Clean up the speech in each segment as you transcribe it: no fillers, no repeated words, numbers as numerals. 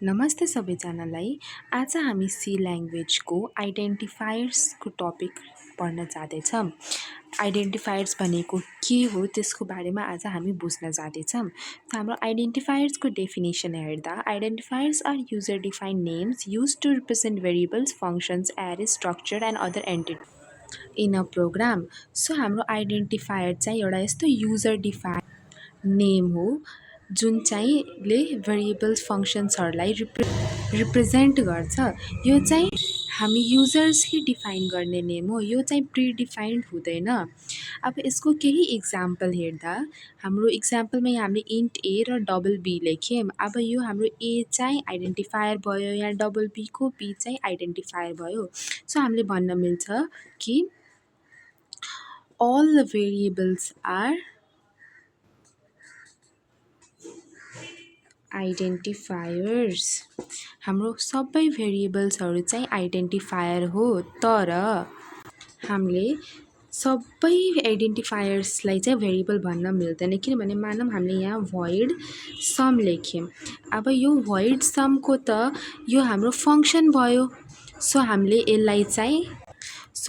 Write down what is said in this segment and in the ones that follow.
नमस्ते सबैजनालाई। आज हामी सी ल्याङ्ग्वेजको आइडेन्टिफायर्सको टपिक पढ्न जाँदैछौँ। आइडेन्टिफायर्स भनेको के हो त्यसको बारेमा आज हामी बुझ्न जाँदैछौँ। हाम्रो आइडेन्टिफायर्सको डेफिनेसन हेर्दा identifiers are user defined names use to represent variables functions array structure and other entity in a program. So हाम्रो आइडेन्टिफायर चाहिँ एउटा यस्तो युजर डिफाइन्ड नेम हो जुन चाहिँले भेरिएबल्स फङ्सन्सहरूलाई रिप्रेजेन्ट गर्छ। यो चाहिँ हामी युजर्सले डिफाइन गर्ने नेम हो। यो चाहिँ प्रिडिफाइन्ड हुँदैन। अब यसको केही इक्जाम्पल हेर्दा हाम्रो इक्जाम्पलमा यहाँ हामीले इन्ट ए र डबल बी लेख्यौँ। अब यो हाम्रो ए चाहिँ आइडेन्टिफायर भयो, यहाँ डबल बीको बी चाहिँ आइडेन्टिफायर भयो। सो हामीले भन्न मिल्छ कि all the variables are identifiers. हाम्रो सबै भेरिएबल्सहरू चाहिँ आइडेन्टिफायर हो। तर हामीले सबै आइडेन्टिफायर्सलाई चाहिँ भेरिएबल भन्न मिल्दैन, किनभने मानौँ हामीले यहाँ void सम लेख्यौँ। अब यो void समको त यो हाम्रो फङ्सन भयो। सो हामीले यसलाई चाहिँ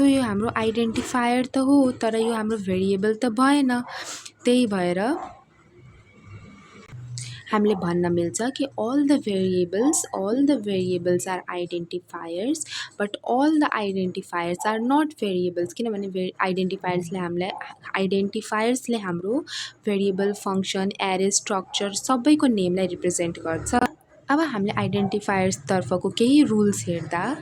यो हाम्रो आइडेन्टिफायर त हो, तर यो हाम्रो भेरिएबल त भएन। त्यही भएर हामीले भन्न मिल्छ कि all the variables are identifiers, but all the identifiers are not variables, किनभने आइडेन्टिफायर्सले हाम्रो भेरिएबल फङ्सन एरे स्ट्रक्चर सबैको नेमलाई रिप्रेजेन्ट गर्छ। अब हामीले आइडेन्टिफायर्स तर्फको केही रुल्स हेर्दा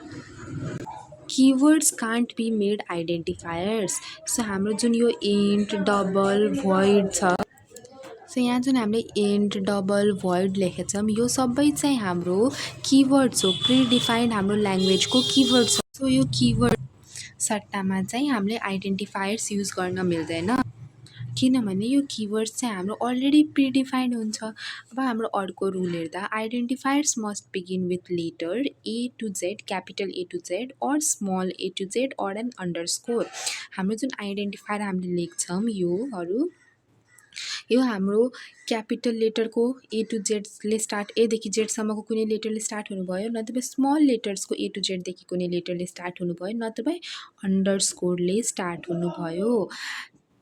keywords can't be made identifiers. So हाम्रो जुन यो इन्ट डबल void छ, सो यहाँ जुन हामीले इन्ट डबल void लेखेका छौँ यो सबै चाहिँ हाम्रो किवर्ड्स हो, प्रिडिफाइन्ड हाम्रो ल्याङ्ग्वेजको किवर्ड्स हो। सो यो किवर्ड सट्टामा चाहिँ हामीले आइडेन्टिफायर्स युज गर्न मिल्दैन, किनभने यो किवर्ड्स चाहिँ हाम्रो अलरेडी प्रिडिफाइन्ड हुन्छ। अब हाम्रो अर्को रुल हेर्दा identifiers must begin with letter A to Z, capital A to Z और स्मल ए टु जेड और एन अन्डरस्कोर। हाम्रो जुन आइडेन्टिफायर हामीले लेख्छौँ यो हाम्रो क्यापिटल लेटरको ए टु जेडले स्टार्ट, एदेखि जेडसम्मको कुनै लेटरले स्टार्ट हुनुभयो, नत्र स्मल लेटर्सको ए टु जेडदेखि कुनै लेटरले स्टार्ट हुनुभयो, नत्र अन्डरस्कोरले स्टार्ट हुनुभयो।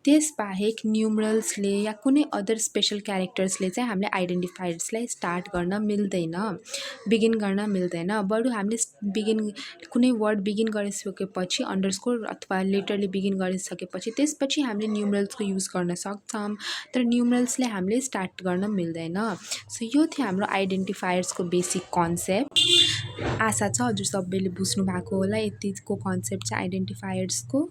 त्यसबाहेक न्युमरल्सले या कुनै अदर स्पेसल क्यारेक्टर्सले चाहिँ हामीले आइडेन्टिफायर्सलाई स्टार्ट गर्न मिल्दैन, बिगिन गर्न मिल्दैन। बरु हामीले कुनै वर्ड बिगिन गरिसकेपछि अन्डरस्कोर अथवा लेटरले बिगिन गरिसकेपछि त्यसपछि हामीले न्युमरल्सको युज गर्न सक्छौँ, तर न्युमरल्सले हामीले स्टार्ट गर्न मिल्दैन। सो यो थियो हाम्रो आइडेन्टिफायर्सको बेसिक कन्सेप्ट। आशा छ हजुर सबैले बुझ्नु भएको होला यतिको कन्सेप्ट चाहिँ आइडेन्टिफायर्सको।